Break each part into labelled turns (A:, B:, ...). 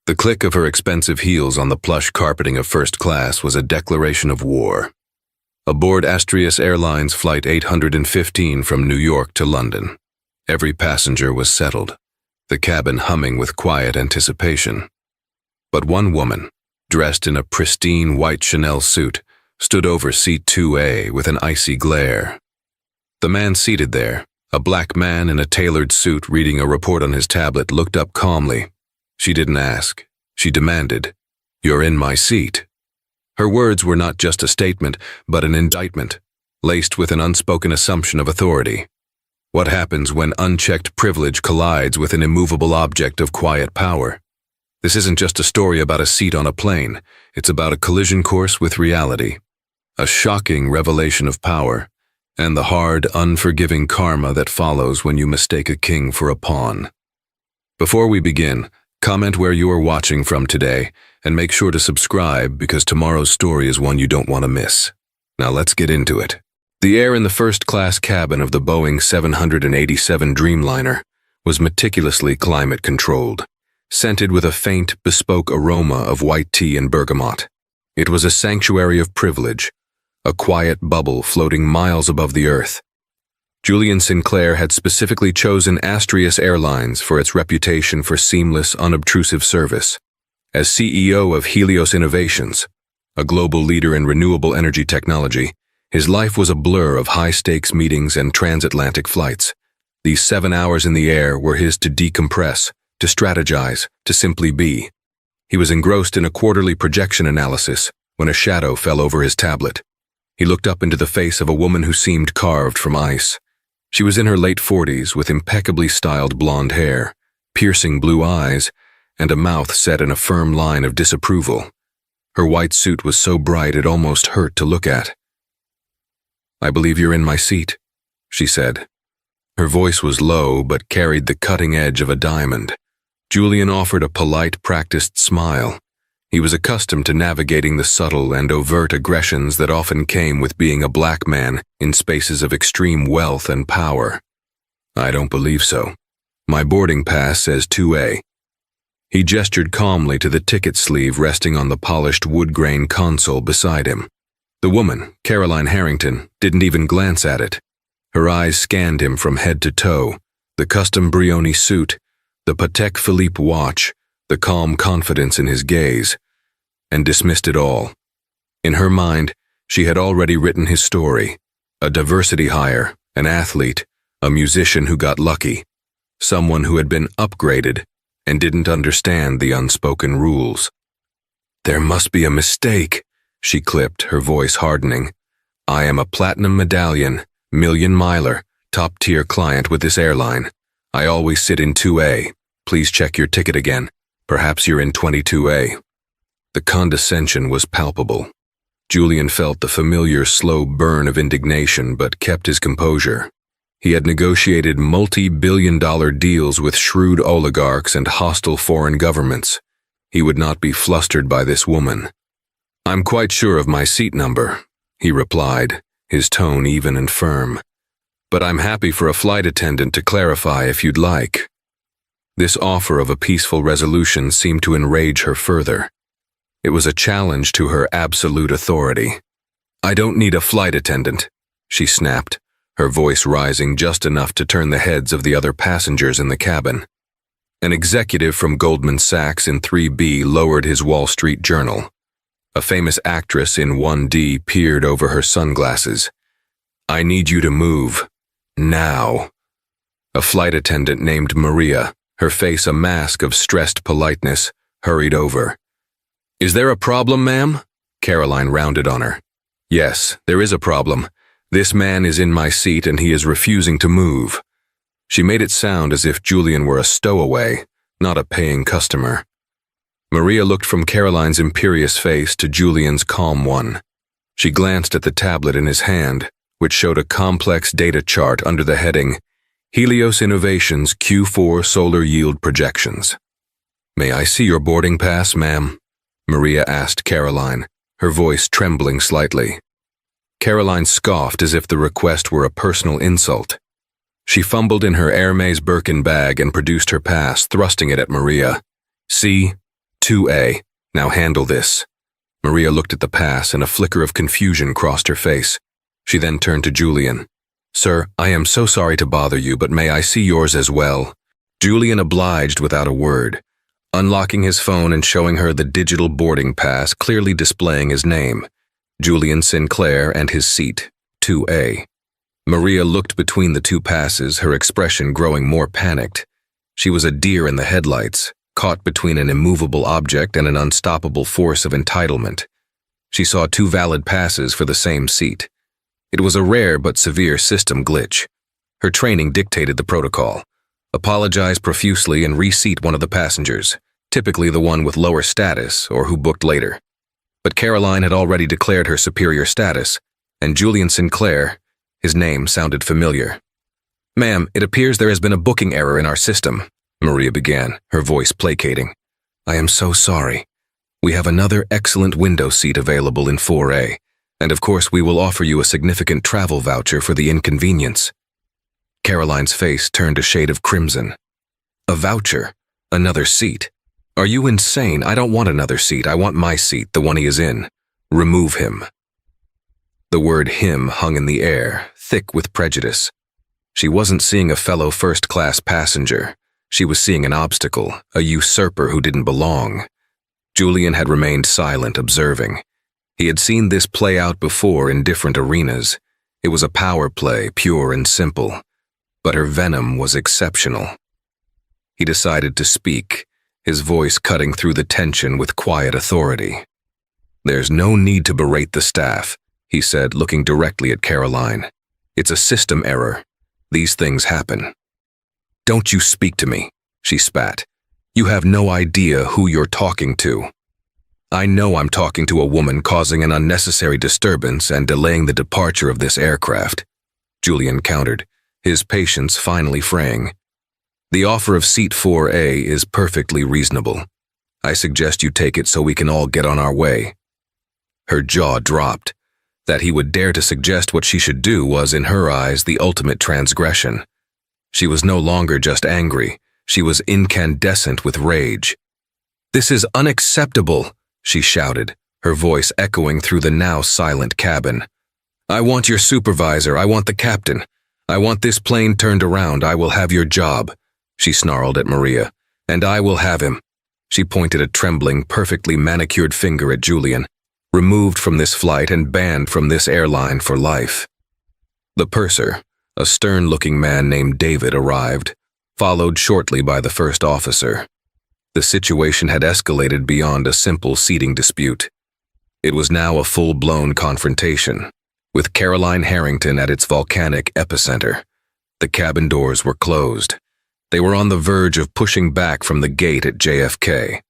A: The click of her expensive heels on the plush carpeting of first class was a declaration of war. Aboard Airline's Flight 815 from New York to London, every passenger was settled, the cabin humming with quiet anticipation. But one woman, dressed in a pristine white Chanel suit, stood over seat 2A with an icy glare. The man seated there, a black man in a tailored suit reading a report on his tablet, looked up calmly. She didn't ask. She demanded, "You're in my seat." Her words were not just a statement, but an indictment, laced with an unspoken assumption of authority. What happens when unchecked privilege collides with an immovable object of quiet power? This isn't just a story about a seat on a plane. It's about a collision course with reality, a shocking revelation of power, and the hard, unforgiving karma that follows when you mistake a king for a pawn. Before we begin, comment where you are watching from today, and make sure to subscribe because tomorrow's story is one you don't want to miss. Now let's get into it. The air in the first-class cabin of the Boeing 787 Dreamliner was meticulously climate-controlled, scented with a faint, bespoke aroma of white tea and bergamot. It was a sanctuary of privilege, a quiet bubble floating miles above the earth. Julian Sinclair had specifically chosen Airlines for its reputation for seamless, unobtrusive service. As CEO of Helios Innovations, a global leader in renewable energy technology, his life was a blur of high-stakes meetings and transatlantic flights. These 7 hours in the air were his to decompress, to strategize, to simply be. He was engrossed in a quarterly projection analysis when a shadow fell over his tablet. He looked up into the face of a woman who seemed carved from ice. She was in her late 40s with impeccably styled blonde hair, piercing blue eyes, and a mouth set in a firm line of disapproval. Her white suit was so bright it almost hurt to look at. "I believe you're in my seat," she said. Her voice was low but carried the cutting edge of a diamond. Julian offered a polite, practiced smile. He was accustomed to navigating the subtle and overt aggressions that often came with being a black man in spaces of extreme wealth and power. "I don't believe so. My boarding pass says 2A. He gestured calmly to the ticket sleeve resting on the polished wood-grain console beside him. The woman, Caroline Harrington, didn't even glance at it. Her eyes scanned him from head to toe, the custom Brioni suit, the Patek Philippe watch, the calm confidence in his gaze, and dismissed it all. In her mind, she had already written his story, a diversity hire, an athlete, a musician who got lucky, someone who had been upgraded and didn't understand the unspoken rules. "There must be a mistake," she clipped, her voice hardening. "I am a platinum medallion, million-miler, top-tier client with this airline. I always sit in 2A. Please check your ticket again. Perhaps you're in 22A. The condescension was palpable. Julian felt the familiar slow burn of indignation but kept his composure. He had negotiated multi-billion-dollar deals with shrewd oligarchs and hostile foreign governments. He would not be flustered by this woman. "I'm quite sure of my seat number," he replied, his tone even and firm. "But I'm happy for a flight attendant to clarify if you'd like." This offer of a peaceful resolution seemed to enrage her further. It was a challenge to her absolute authority. "I don't need a flight attendant," she snapped, her voice rising just enough to turn the heads of the other passengers in the cabin. An executive from Goldman Sachs in 3B lowered his Wall Street Journal. A famous actress in 1D peered over her sunglasses. "I need you to move. Now." A flight attendant named Maria, her face a mask of stressed politeness, hurried over. "Is there a problem, ma'am?" Caroline rounded on her. "Yes, there is a problem. This man is in my seat and he is refusing to move." She made it sound as if Julian were a stowaway, not a paying customer. Maria looked from Caroline's imperious face to Julian's calm one. She glanced at the tablet in his hand, which showed a complex data chart under the heading, Helios Innovations Q4 Solar Yield Projections. "May I see your boarding pass, ma'am?" Maria asked Caroline, her voice trembling slightly. Caroline scoffed as if the request were a personal insult. She fumbled in her Hermes Birkin bag and produced her pass, thrusting it at Maria. "See? 2A. Now handle this." Maria looked at the pass and a flicker of confusion crossed her face. She then turned to Julian. "Sir, I am so sorry to bother you, but may I see yours as well?" Julian obliged without a word, unlocking his phone and showing her the digital boarding pass clearly displaying his name, Julian Sinclair, and his seat, 2A. Maria looked between the two passes, her expression growing more panicked. She was a deer in the headlights, caught between an immovable object and an unstoppable force of entitlement. She saw two valid passes for the same seat. It was a rare but severe system glitch. Her training dictated the protocol. Apologize profusely and reseat one of the passengers, typically the one with lower status or who booked later. But Caroline had already declared her superior status, and Julian Sinclair, his name sounded familiar. "Ma'am, it appears there has been a booking error in our system," Maria began, her voice placating. "I am so sorry. We have another excellent window seat available in 4A, and of course we will offer you a significant travel voucher for the inconvenience." Caroline's face turned a shade of crimson. "A voucher? Another seat? Are you insane? I don't want another seat. I want my seat, the one he is in. Remove him." The word him hung in the air, thick with prejudice. She wasn't seeing a fellow first-class passenger. She was seeing an obstacle, a usurper who didn't belong. Julian had remained silent, observing. He had seen this play out before in different arenas. It was a power play, pure and simple. But her venom was exceptional. He decided to speak, his voice cutting through the tension with quiet authority. "There's no need to berate the staff," he said, looking directly at Caroline. "It's a system error. These things happen." "Don't you speak to me," she spat. "You have no idea who you're talking to." "I know I'm talking to a woman causing an unnecessary disturbance and delaying the departure of this aircraft," Julian countered, his patience finally fraying. "The offer of seat 4A is perfectly reasonable. I suggest you take it so we can all get on our way." Her jaw dropped. That he would dare to suggest what she should do was, in her eyes, the ultimate transgression. She was no longer just angry. She was incandescent with rage. "This is unacceptable," she shouted, her voice echoing through the now silent cabin. "I want your supervisor. I want the captain. I want this plane turned around. I will have your job," she snarled at Maria. "And I will have him." She pointed a trembling, perfectly manicured finger at Julian, removed from this flight and banned from this airline for life. The purser, a stern-looking man named David, arrived, followed shortly by the first officer. The situation had escalated beyond a simple seating dispute. It was now a full-blown confrontation, with Caroline Harrington at its volcanic epicenter. The cabin doors were closed. They were on the verge of pushing back from the gate at JFK,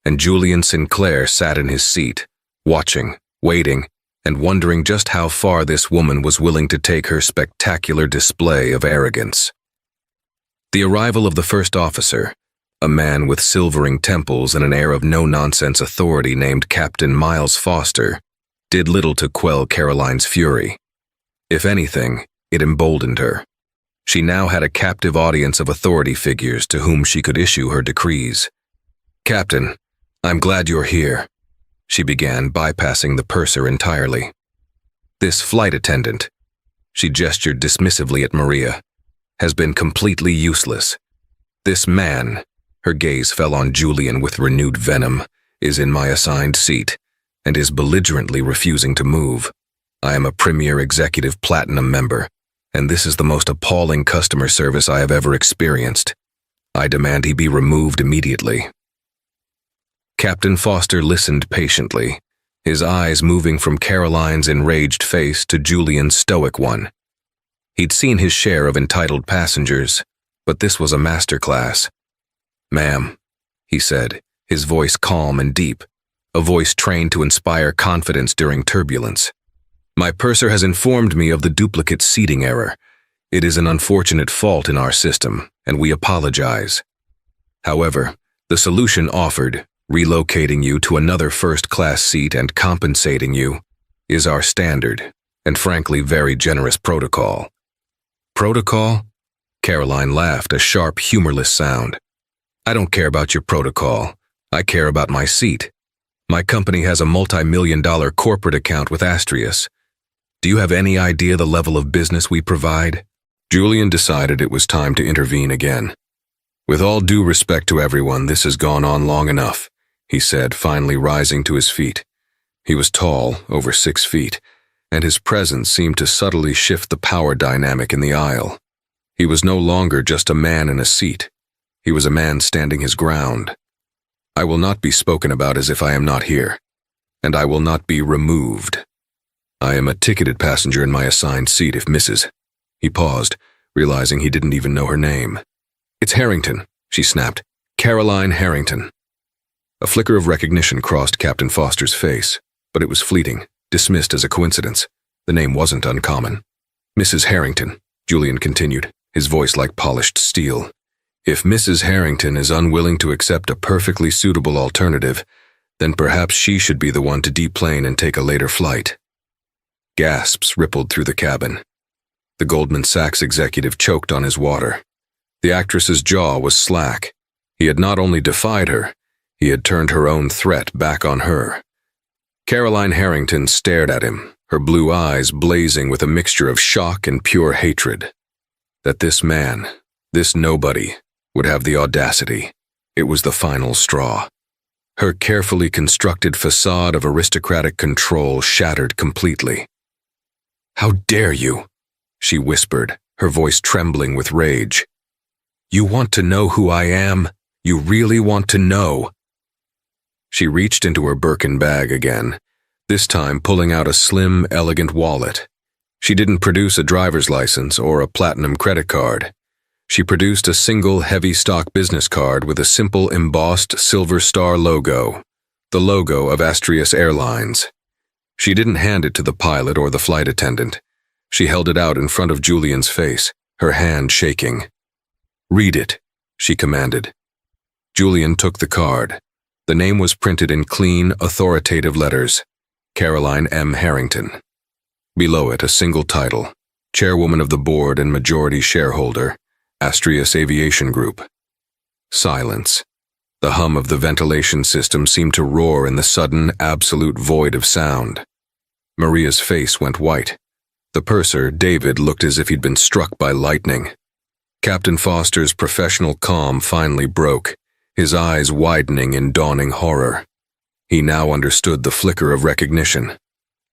A: and Julian Sinclair sat in his seat, watching, waiting, and wondering just how far this woman was willing to take her spectacular display of arrogance. The arrival of the first officer, a man with silvering temples and an air of no-nonsense authority named Captain Miles Foster, did little to quell Caroline's fury. If anything, it emboldened her. She now had a captive audience of authority figures to whom she could issue her decrees. "Captain, I'm glad you're here," she began, bypassing the purser entirely. "This flight attendant," she gestured dismissively at Maria, "has been completely useless. This man," her gaze fell on Julian with renewed venom, "is in my assigned seat and is belligerently refusing to move. I am a Premier Executive Platinum member, and this is the most appalling customer service I have ever experienced. I demand he be removed immediately." Captain Foster listened patiently, his eyes moving from Caroline's enraged face to Julian's stoic one. He'd seen his share of entitled passengers, but this was a masterclass. "Ma'am," he said, his voice calm and deep, a voice trained to inspire confidence during turbulence. "My purser has informed me of the duplicate seating error. It is an unfortunate fault in our system, and we apologize. However, the solution offered, relocating you to another first-class seat and compensating you, is our standard, and frankly very generous protocol." "Protocol?" Caroline laughed, a sharp, humorless sound. "I don't care about your protocol. I care about my seat. My company has a multi-million-dollar corporate account with Astrius. Do you have any idea the level of business we provide? Julian decided it was time to intervene again. With all due respect to everyone, this has gone on long enough, he said, finally rising to his feet. He was tall, over 6 feet, and his presence seemed to subtly shift the power dynamic in the aisle. He was no longer just a man in a seat. He was a man standing his ground. I will not be spoken about as if I am not here, and I will not be removed. I am a ticketed passenger in my assigned seat if Mrs. He paused, realizing he didn't even know her name. It's Harrington, she snapped. Caroline Harrington. A flicker of recognition crossed Captain Foster's face, but it was fleeting, dismissed as a coincidence. The name wasn't uncommon. Mrs. Harrington, Julian continued, his voice like polished steel. If Mrs. Harrington is unwilling to accept a perfectly suitable alternative, then perhaps she should be the one to deplane and take a later flight. Gasps rippled through the cabin. The Goldman Sachs executive choked on his water. The actress's jaw was slack. He had not only defied her, he had turned her own threat back on her. Caroline Harrington stared at him, her blue eyes blazing with a mixture of shock and pure hatred. That this man, this nobody, would have the audacity. It was the final straw. Her carefully constructed facade of aristocratic control shattered completely. "How dare you?" she whispered, her voice trembling with rage. "You want to know who I am? You really want to know?" She reached into her Birkin bag again, this time pulling out a slim, elegant wallet. She didn't produce a driver's license or a platinum credit card. She produced a single heavy stock business card with a simple embossed silver star logo, the logo of Astrius Airlines. She didn't hand it to the pilot or the flight attendant. She held it out in front of Julian's face, her hand shaking. "Read it," she commanded. Julian took the card. The name was printed in clean, authoritative letters, Caroline M. Harrington. Below it, a single title, Chairwoman of the Board and Majority Shareholder, Astrius Aviation Group. Silence. The hum of the ventilation system seemed to roar in the sudden, absolute void of sound. Maria's face went white. The purser, David, looked as if he'd been struck by lightning. Captain Foster's professional calm finally broke, his eyes widening in dawning horror. He now understood the flicker of recognition.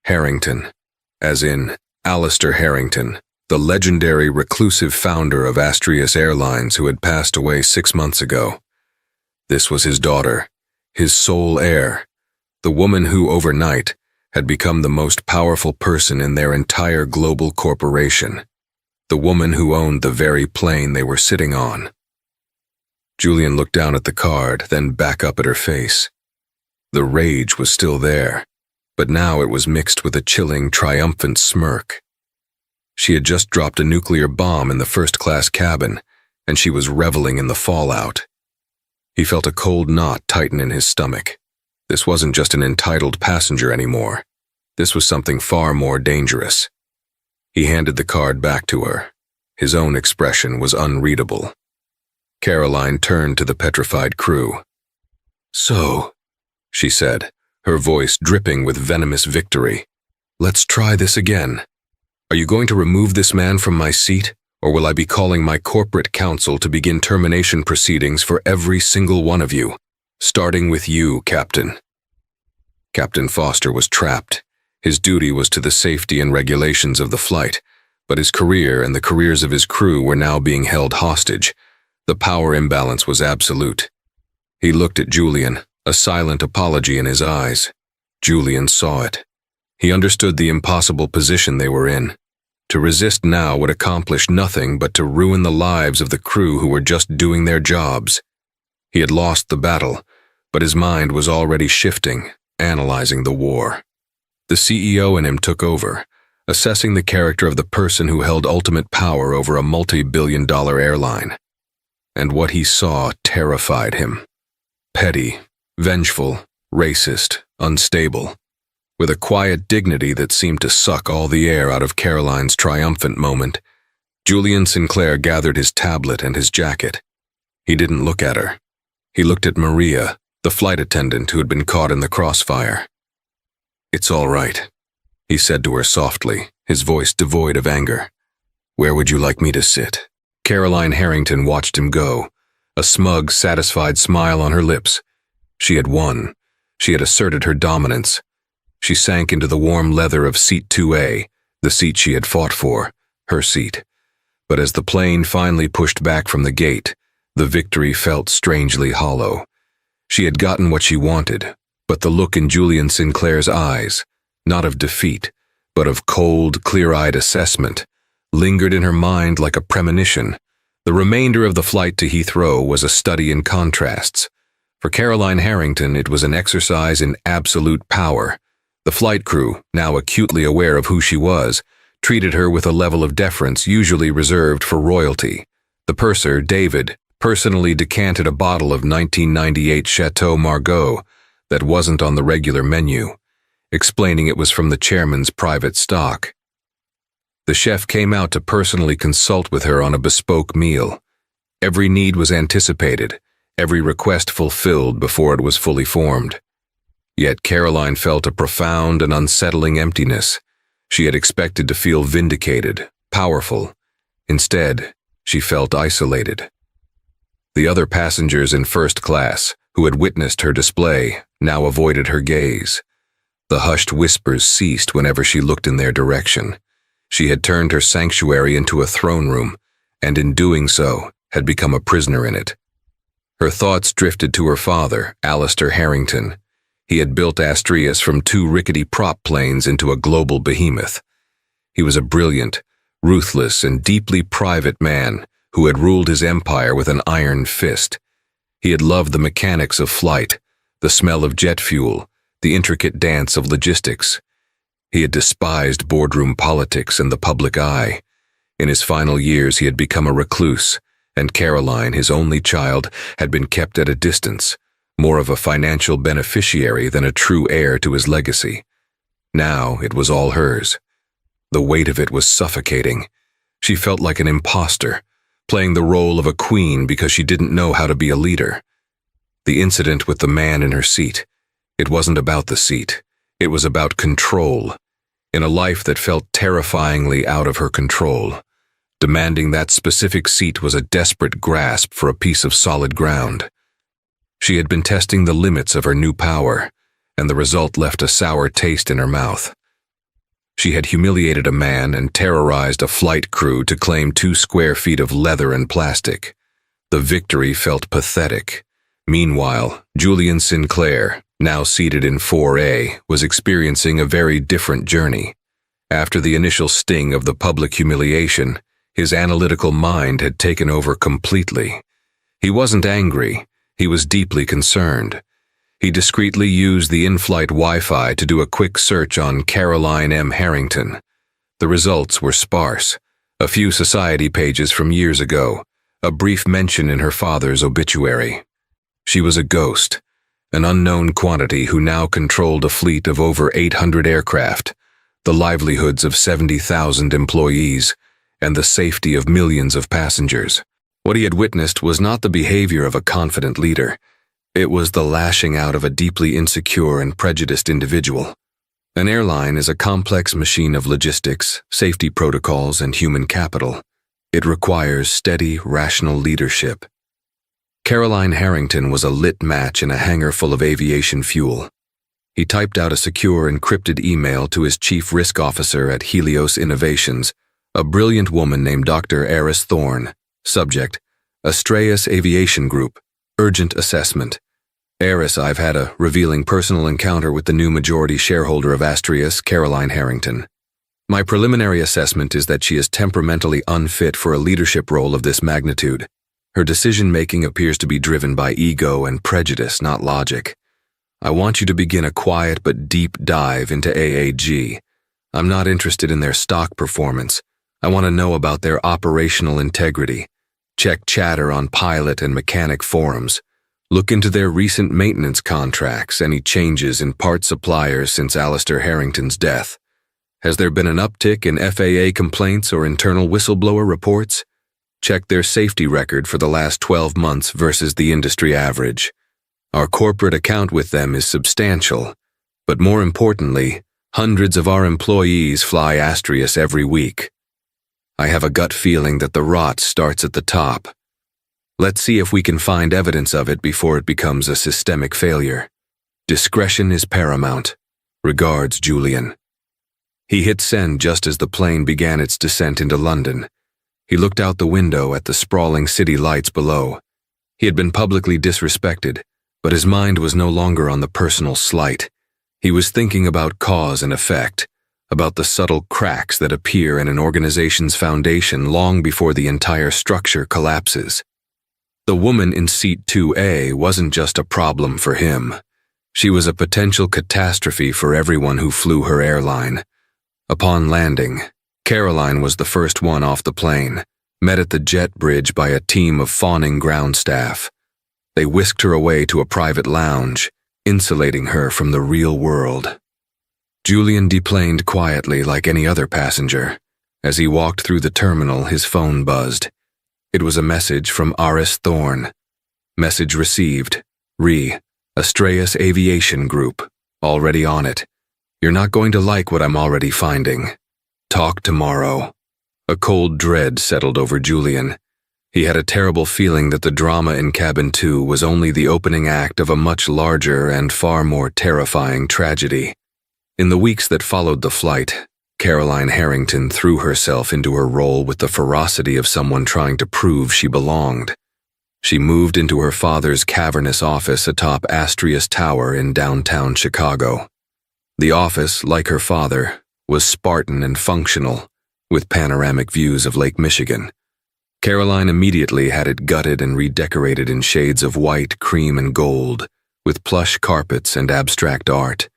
A: Harrington, as in Alistair Harrington, the legendary reclusive founder of Astrius Airlines who had passed away 6 months ago. This was his daughter, his sole heir, the woman who overnight had become the most powerful person in their entire global corporation, the woman who owned the very plane they were sitting on. Julian looked down at the card, then back up at her face. The rage was still there, but now it was mixed with a chilling, triumphant smirk. She had just dropped a nuclear bomb in the first-class cabin, and she was reveling in the fallout. He felt a cold knot tighten in his stomach. This wasn't just an entitled passenger anymore. This was something far more dangerous. He handed the card back to her. His own expression was unreadable. Caroline turned to the petrified crew. "So," she said, her voice dripping with venomous victory, "let's try this again. Are you going to remove this man from my seat, or will I be calling my corporate counsel to begin termination proceedings for every single one of you, starting with you, Captain?" Captain Foster was trapped. His duty was to the safety and regulations of the flight, but his career and the careers of his crew were now being held hostage. The power imbalance was absolute. He looked at Julian, a silent apology in his eyes. Julian saw it. He understood the impossible position they were in. To resist now would accomplish nothing but to ruin the lives of the crew who were just doing their jobs. He had lost the battle, but his mind was already shifting, analyzing the war. The CEO in him took over, assessing the character of the person who held ultimate power over a multi-billion-dollar airline. And what he saw terrified him. Petty, vengeful, racist, unstable. With a quiet dignity that seemed to suck all the air out of Caroline's triumphant moment, Julian Sinclair gathered his tablet and his jacket. He didn't look at her. He looked at Maria, the flight attendant who had been caught in the crossfire. "It's all right," he said to her softly, his voice devoid of anger. "Where would you like me to sit?" Caroline Harrington watched him go, a smug, satisfied smile on her lips. She had won. She had asserted her dominance. She sank into the warm leather of seat 2A, the seat she had fought for, her seat. But as the plane finally pushed back from the gate, the victory felt strangely hollow. She had gotten what she wanted, but the look in Julian Sinclair's eyes, not of defeat, but of cold, clear-eyed assessment, lingered in her mind like a premonition. The remainder of the flight to Heathrow was a study in contrasts. For Caroline Harrington, it was an exercise in absolute power. The flight crew, now acutely aware of who she was, treated her with a level of deference usually reserved for royalty. The purser, David, personally decanted a bottle of 1998 Chateau Margaux that wasn't on the regular menu, explaining it was from the chairman's private stock. The chef came out to personally consult with her on a bespoke meal. Every need was anticipated, every request fulfilled before it was fully formed. Yet Caroline felt a profound and unsettling emptiness. She had expected to feel vindicated, powerful. Instead, she felt isolated. The other passengers in first class, who had witnessed her display, now avoided her gaze. The hushed whispers ceased whenever she looked in their direction. She had turned her sanctuary into a throne room, and in doing so, had become a prisoner in it. Her thoughts drifted to her father, Alistair Harrington. He had built Asturias from 2 rickety prop planes into a global behemoth. He was a brilliant, ruthless, and deeply private man who had ruled his empire with an iron fist. He had loved the mechanics of flight, the smell of jet fuel, the intricate dance of logistics. He had despised boardroom politics and the public eye. In his final years, he had become a recluse, and Caroline, his only child, had been kept at a distance, more of a financial beneficiary than a true heir to his legacy. Now it was all hers. The weight of it was suffocating. She felt like an imposter, playing the role of a queen because she didn't know how to be a leader. The incident with the man in her seat, it wasn't about the seat. It was about control. In a life that felt terrifyingly out of her control, demanding that specific seat was a desperate grasp for a piece of solid ground. She had been testing the limits of her new power, and the result left a sour taste in her mouth. She had humiliated a man and terrorized a flight crew to claim 2 square feet of leather and plastic. The victory felt pathetic. Meanwhile, Julian Sinclair, now seated in 4A, was experiencing a very different journey. After the initial sting of the public humiliation, his analytical mind had taken over completely. He wasn't angry. He was deeply concerned. He discreetly used the in-flight Wi-Fi to do a quick search on Caroline M. Harrington. The results were sparse. A few society pages from years ago, a brief mention in her father's obituary. She was a ghost, an unknown quantity who now controlled a fleet of over 800 aircraft, the livelihoods of 70,000 employees, and the safety of millions of passengers. What he had witnessed was not the behavior of a confident leader. It was the lashing out of a deeply insecure and prejudiced individual. An airline is a complex machine of logistics, safety protocols, and human capital. It requires steady, rational leadership. Caroline Harrington was a lit match in a hangar full of aviation fuel. He typed out a secure, encrypted email to his chief risk officer at Helios Innovations, a brilliant woman named Dr. Eris Thorne. Subject: Astraeus Aviation Group. Urgent assessment. Eris, I've had a revealing personal encounter with the new majority shareholder of Asturias, Caroline Harrington. My preliminary assessment is that she is temperamentally unfit for a leadership role of this magnitude. Her decision-making appears to be driven by ego and prejudice, not logic. I want you to begin a quiet but deep dive into AAG. I'm not interested in their stock performance. I want to know about their operational integrity. Check chatter on pilot and mechanic forums. Look into their recent maintenance contracts, any changes in part suppliers since Alistair Harrington's death. Has there been an uptick in FAA complaints or internal whistleblower reports? Check their safety record for the last 12 months versus the industry average. Our corporate account with them is substantial, but more importantly, hundreds of our employees fly Astrius every week. I have a gut feeling that the rot starts at the top. Let's see if we can find evidence of it before it becomes a systemic failure. Discretion is paramount. Regards, Julian. He hit send just as the plane began its descent into London. He looked out the window at the sprawling city lights below. He had been publicly disrespected, but his mind was no longer on the personal slight. He was thinking about cause and effect, about the subtle cracks that appear in an organization's foundation long before the entire structure collapses. The woman in seat 2A wasn't just a problem for him. She was a potential catastrophe for everyone who flew her airline. Upon landing, Caroline was the first one off the plane, met at the jet bridge by a team of fawning ground staff. They whisked her away to a private lounge, insulating her from the real world. Julian deplaned quietly like any other passenger. As he walked through the terminal, his phone buzzed. It was a message from Aris Thorne. Message received. Astraeus Aviation Group. Already on it. You're not going to like what I'm already finding. Talk tomorrow. A cold dread settled over Julian. He had a terrible feeling that the drama in Cabin 2 was only the opening act of a much larger and far more terrifying tragedy. In the weeks that followed the flight, Caroline Harrington threw herself into her role with the ferocity of someone trying to prove she belonged. She moved into her father's cavernous office atop Astrius Tower in downtown Chicago. The office, like her father, was Spartan and functional, with panoramic views of Lake Michigan. Caroline immediately had it gutted and redecorated in shades of white, cream, and gold, with plush carpets and abstract art.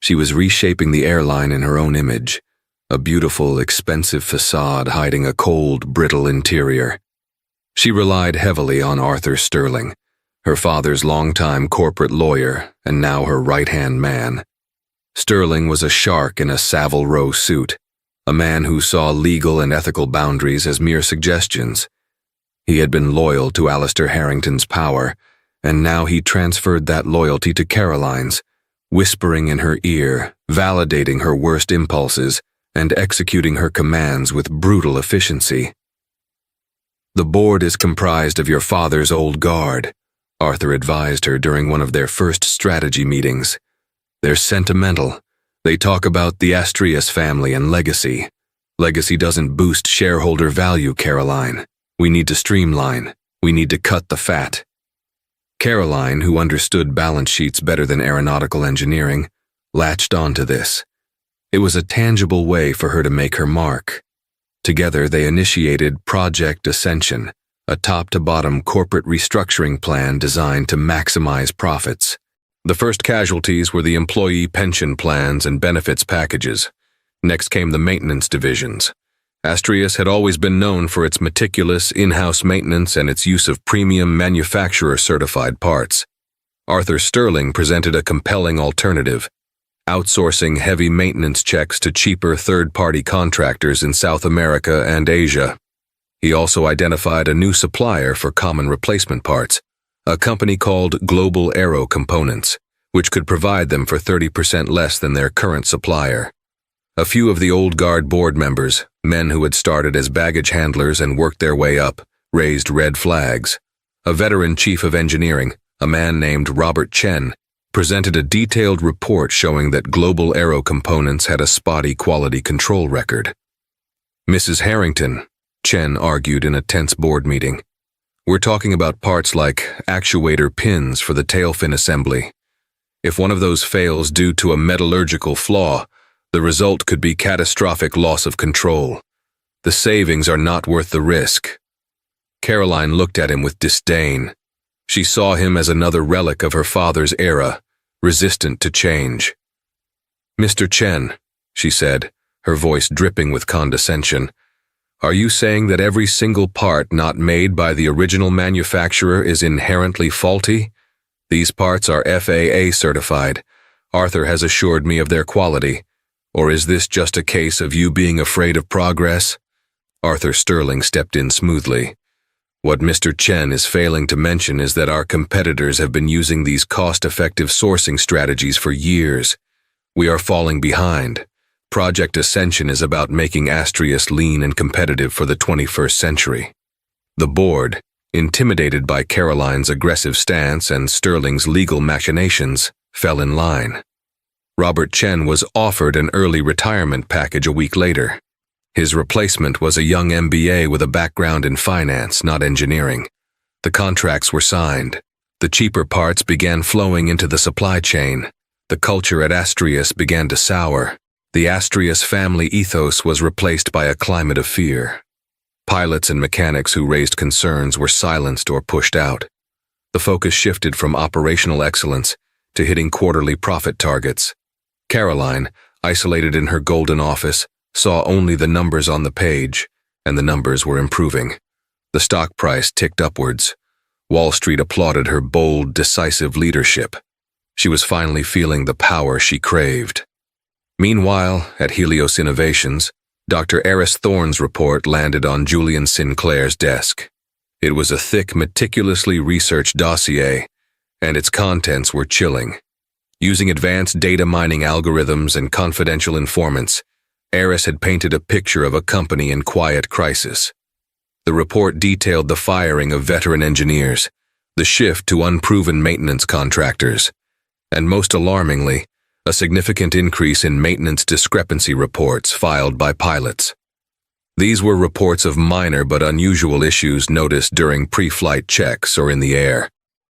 A: She was reshaping the airline in her own image, a beautiful, expensive facade hiding a cold, brittle interior. She relied heavily on Arthur Sterling, her father's longtime corporate lawyer and now her right-hand man. Sterling was a shark in a Savile Row suit, a man who saw legal and ethical boundaries as mere suggestions. He had been loyal to Alistair Harrington's power, and now he transferred that loyalty to Caroline's, whispering in her ear, validating her worst impulses, and executing her commands with brutal efficiency. The board is comprised of your father's old guard, Arthur advised her during one of their first strategy meetings. They're sentimental. They talk about the Astrius family and legacy. Legacy doesn't boost shareholder value, Caroline. We need to streamline. We need to cut the fat. Caroline, who understood balance sheets better than aeronautical engineering, latched onto this. It was a tangible way for her to make her mark. Together they initiated Project Ascension, a top-to-bottom corporate restructuring plan designed to maximize profits. The first casualties were the employee pension plans and benefits packages. Next came the maintenance divisions. Astrius had always been known for its meticulous in-house maintenance and its use of premium manufacturer-certified parts. Arthur Sterling presented a compelling alternative, outsourcing heavy maintenance checks to cheaper third-party contractors in South America and Asia. He also identified a new supplier for common replacement parts, a company called Global Aero Components, which could provide them for 30% less than their current supplier. A few of the old guard board members, men who had started as baggage handlers and worked their way up, raised red flags. A veteran chief of engineering, a man named Robert Chen, presented a detailed report showing that Global Aero Components had a spotty quality control record. Mrs. Harrington, Chen argued in a tense board meeting, we're talking about parts like actuator pins for the tailfin assembly. If one of those fails due to a metallurgical flaw, the result could be catastrophic loss of control. The savings are not worth the risk. Caroline looked at him with disdain. She saw him as another relic of her father's era, resistant to change. Mr. Chen, she said, her voice dripping with condescension, are you saying that every single part not made by the original manufacturer is inherently faulty? These parts are FAA certified. Arthur has assured me of their quality. Or is this just a case of you being afraid of progress? Arthur Sterling stepped in smoothly. What Mr. Chen is failing to mention is that our competitors have been using these cost-effective sourcing strategies for years. We are falling behind. Project Ascension is about making Astrius lean and competitive for the 21st century. The board, intimidated by Caroline's aggressive stance and Sterling's legal machinations, fell in line. Robert Chen was offered an early retirement package a week later. His replacement was a young MBA with a background in finance, not engineering. The contracts were signed. The cheaper parts began flowing into the supply chain. The culture at Astrius began to sour. The Astrius family ethos was replaced by a climate of fear. Pilots and mechanics who raised concerns were silenced or pushed out. The focus shifted from operational excellence to hitting quarterly profit targets. Caroline, isolated in her golden office, saw only the numbers on the page, and the numbers were improving. The stock price ticked upwards. Wall Street applauded her bold, decisive leadership. She was finally feeling the power she craved. Meanwhile, at Helios Innovations, Dr. Eris Thorne's report landed on Julian Sinclair's desk. It was a thick, meticulously researched dossier, and its contents were chilling. Using advanced data mining algorithms and confidential informants, Eris had painted a picture of a company in quiet crisis. The report detailed the firing of veteran engineers, the shift to unproven maintenance contractors, and most alarmingly, a significant increase in maintenance discrepancy reports filed by pilots. These were reports of minor but unusual issues noticed during pre-flight checks or in the air.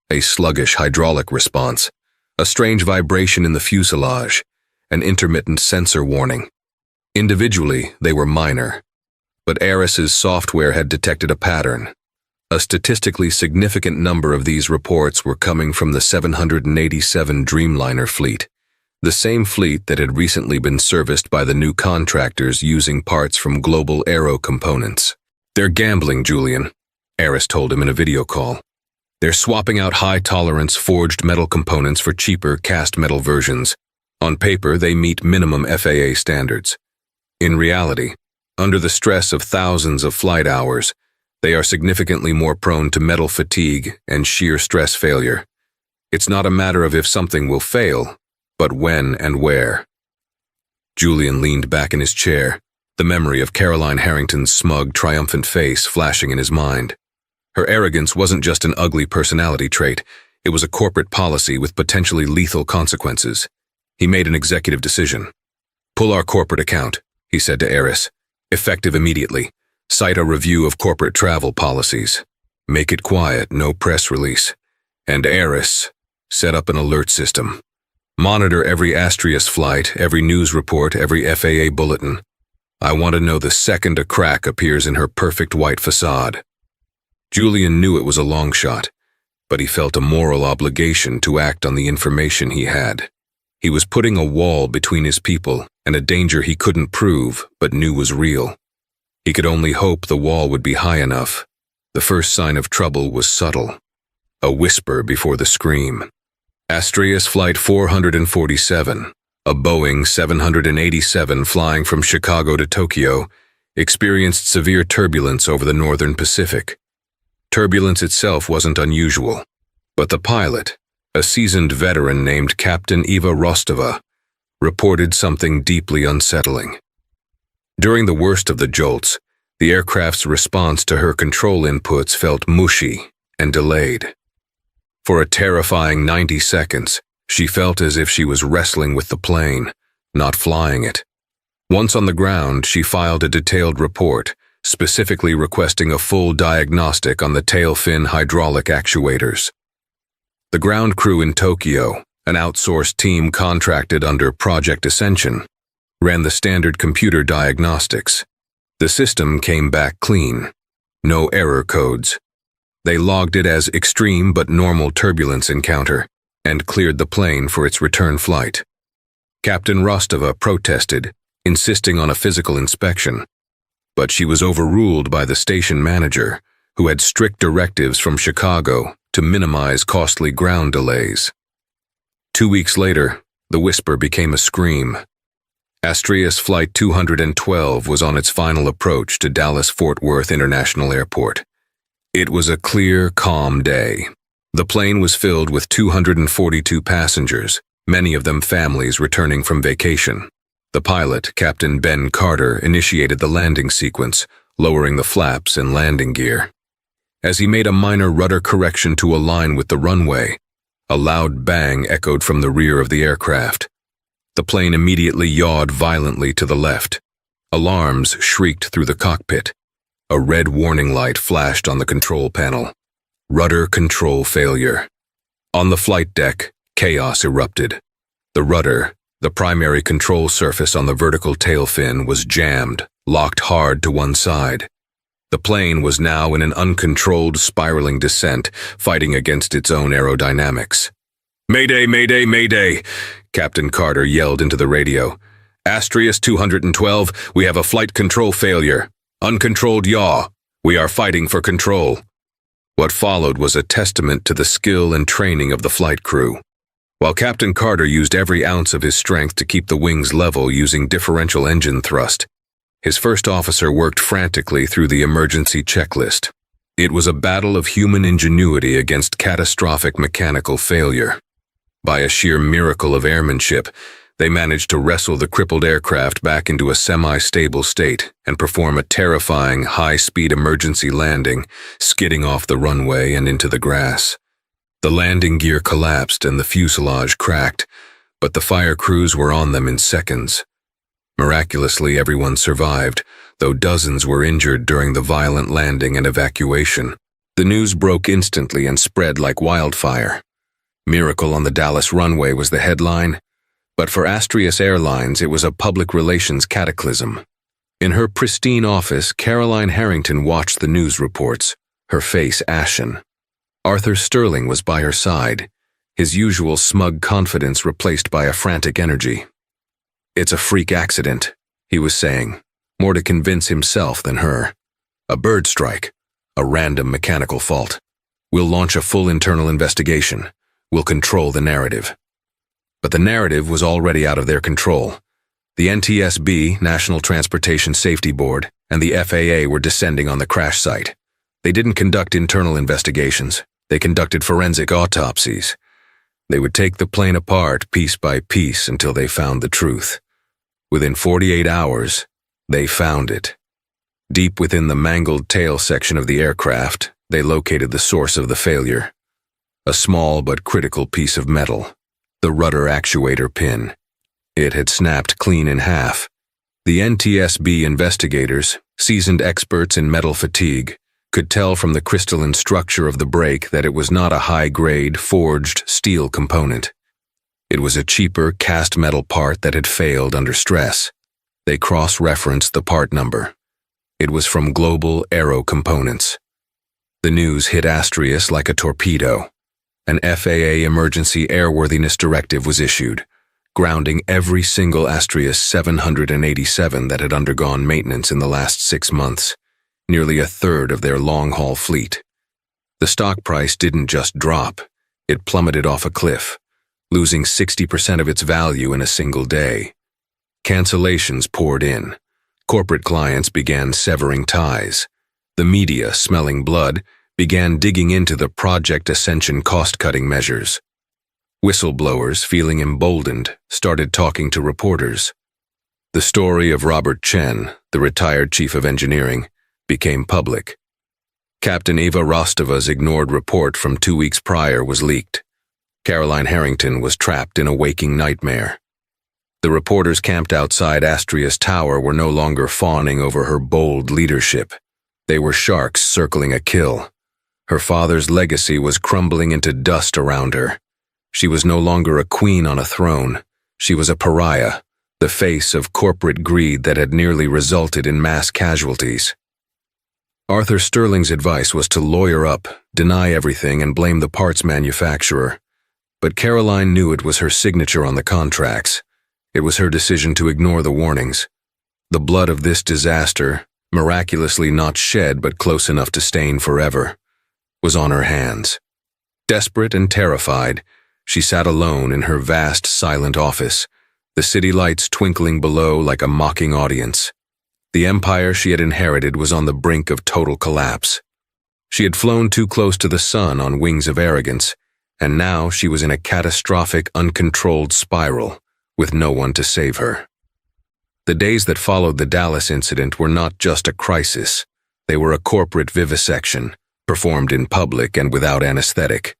A: A sluggish hydraulic response, a strange vibration in the fuselage, an intermittent sensor warning. Individually, they were minor, but Eris's software had detected a pattern. A statistically significant number of these reports were coming from the 787 Dreamliner fleet, the same fleet that had recently been serviced by the new contractors using parts from Global Aero Components. "They're gambling, Julian," Eris told him in a video call. "They're swapping out high-tolerance forged metal components for cheaper cast metal versions. On paper, they meet minimum FAA standards. In reality, under the stress of thousands of flight hours, they are significantly more prone to metal fatigue and shear stress failure. It's not a matter of if something will fail, but when and where." Julian leaned back in his chair, the memory of Caroline Harrington's smug, triumphant face flashing in his mind. Her arrogance wasn't just an ugly personality trait, it was a corporate policy with potentially lethal consequences. He made an executive decision. "Pull our corporate account," he said to Eris. "Effective immediately. Cite a review of corporate travel policies. Make it quiet, no press release. And Eris, set up an alert system. Monitor every Astrius flight, every news report, every FAA bulletin. I want to know the second a crack appears in her perfect white facade." Julian knew it was a long shot, but he felt a moral obligation to act on the information he had. He was putting a wall between his people and a danger he couldn't prove but knew was real. He could only hope the wall would be high enough. The first sign of trouble was subtle, a whisper before the scream. Astrius Flight 447, a Boeing 787 flying from Chicago to Tokyo, experienced severe turbulence over the northern Pacific. Turbulence itself wasn't unusual, but the pilot, a seasoned veteran named Captain Eva Rostova, reported something deeply unsettling. During the worst of the jolts, the aircraft's response to her control inputs felt mushy and delayed. For a terrifying 90 seconds, she felt as if she was wrestling with the plane, not flying it. Once on the ground, she filed a detailed report, specifically requesting a full diagnostic on the tail fin hydraulic actuators. The ground crew in Tokyo, an outsourced team contracted under Project Ascension, ran the standard computer diagnostics. The system came back clean. No error codes. They logged it as extreme but normal turbulence encounter and cleared the plane for its return flight. Captain Rostova protested, insisting on a physical inspection, but she was overruled by the station manager, who had strict directives from Chicago to minimize costly ground delays. 2 weeks later, the whisper became a scream. Astrius Flight 212 was on its final approach to Dallas-Fort Worth International Airport. It was a clear, calm day. The plane was filled with 242 passengers, many of them families returning from vacation. The pilot, Captain Ben Carter, initiated the landing sequence, lowering the flaps and landing gear. As he made a minor rudder correction to align with the runway, a loud bang echoed from the rear of the aircraft. The plane immediately yawed violently to the left. Alarms shrieked through the cockpit. A red warning light flashed on the control panel. Rudder control failure. On the flight deck, chaos erupted. The rudder, the primary control surface on the vertical tail fin, was jammed, locked hard to one side. The plane was now in an uncontrolled, spiraling descent, fighting against its own aerodynamics. "Mayday, mayday, mayday!" Captain Carter yelled into the radio. "Astrius 212, we have a flight control failure. Uncontrolled yaw. We are fighting for control." What followed was a testament to the skill and training of the flight crew. While Captain Carter used every ounce of his strength to keep the wings level using differential engine thrust, his first officer worked frantically through the emergency checklist. It was a battle of human ingenuity against catastrophic mechanical failure. By a sheer miracle of airmanship, they managed to wrestle the crippled aircraft back into a semi-stable state and perform a terrifying high-speed emergency landing, skidding off the runway and into the grass. The landing gear collapsed and the fuselage cracked, but the fire crews were on them in seconds. Miraculously, everyone survived, though dozens were injured during the violent landing and evacuation. The news broke instantly and spread like wildfire. "Miracle on the Dallas runway" was the headline, but for Astrius Airlines it was a public relations cataclysm. In her pristine office, Caroline Harrington watched the news reports, her face ashen. Arthur Sterling was by her side, his usual smug confidence replaced by a frantic energy. "It's a freak accident," he was saying, more to convince himself than her. "A bird strike, a random mechanical fault. We'll launch a full internal investigation. We'll control the narrative." But the narrative was already out of their control. The NTSB, National Transportation Safety Board, and the FAA were descending on the crash site. They didn't conduct internal investigations. They conducted forensic autopsies. They would take the plane apart piece by piece until they found the truth. Within 48 hours, they found it. Deep within the mangled tail section of the aircraft, they located the source of the failure. A small but critical piece of metal, the rudder actuator pin. It had snapped clean in half. The NTSB investigators, seasoned experts in metal fatigue, could tell from the crystalline structure of the brake that it was not a high-grade, forged steel component. It was a cheaper, cast metal part that had failed under stress. They cross-referenced the part number. It was from Global Aero Components. The news hit Astrius like a torpedo. An FAA emergency airworthiness directive was issued, grounding every single Astrius 787 that had undergone maintenance in the last 6 months, nearly a third of their long-haul fleet. The stock price didn't just drop, it plummeted off a cliff, losing 60% of its value in a single day. Cancellations poured in. Corporate clients began severing ties. The media, smelling blood, began digging into the Project Ascension cost-cutting measures. Whistleblowers, feeling emboldened, started talking to reporters. The story of Robert Chen, the retired chief of engineering, became public. Captain Eva Rostova's ignored report from 2 weeks prior was leaked. Caroline Harrington was trapped in a waking nightmare. The reporters camped outside Astrius Tower were no longer fawning over her bold leadership. They were sharks circling a kill. Her father's legacy was crumbling into dust around her. She was no longer a queen on a throne. She was a pariah, the face of corporate greed that had nearly resulted in mass casualties. Arthur Sterling's advice was to lawyer up, deny everything, and blame the parts manufacturer. But Caroline knew it was her signature on the contracts. It was her decision to ignore the warnings. The blood of this disaster, miraculously not shed but close enough to stain forever, was on her hands. Desperate and terrified, she sat alone in her vast, silent office, the city lights twinkling below like a mocking audience. The empire she had inherited was on the brink of total collapse. She had flown too close to the sun on wings of arrogance, and now she was in a catastrophic, uncontrolled spiral, with no one to save her. The days that followed the Dallas incident were not just a crisis. They were a corporate vivisection, performed in public and without anesthetic.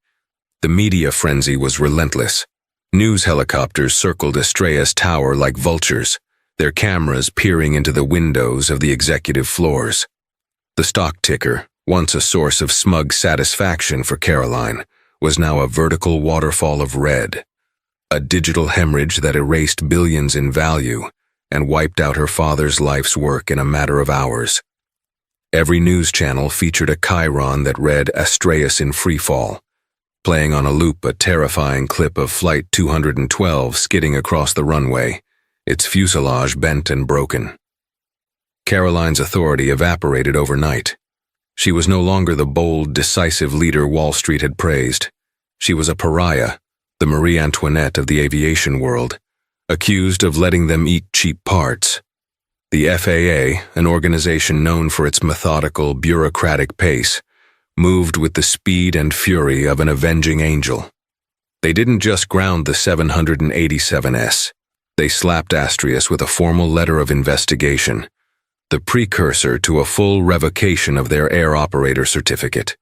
A: The media frenzy was relentless. News helicopters circled Estrella's tower like vultures, their cameras peering into the windows of the executive floors. The stock ticker, once a source of smug satisfaction for Caroline, was now a vertical waterfall of red, a digital hemorrhage that erased billions in value and wiped out her father's life's work in a matter of hours. Every news channel featured a chyron that read Astreas in freefall, playing on a loop a terrifying clip of Flight 212 skidding across the runway, its fuselage bent and broken. Caroline's authority evaporated overnight. She was no longer the bold, decisive leader Wall Street had praised. She was a pariah, the Marie Antoinette of the aviation world, accused of letting them eat cheap parts. The FAA, an organization known for its methodical, bureaucratic pace, moved with the speed and fury of an avenging angel. They didn't just ground the 787S. They slapped Astreas with a formal letter of investigation, the precursor to a full revocation of their air operator certificate.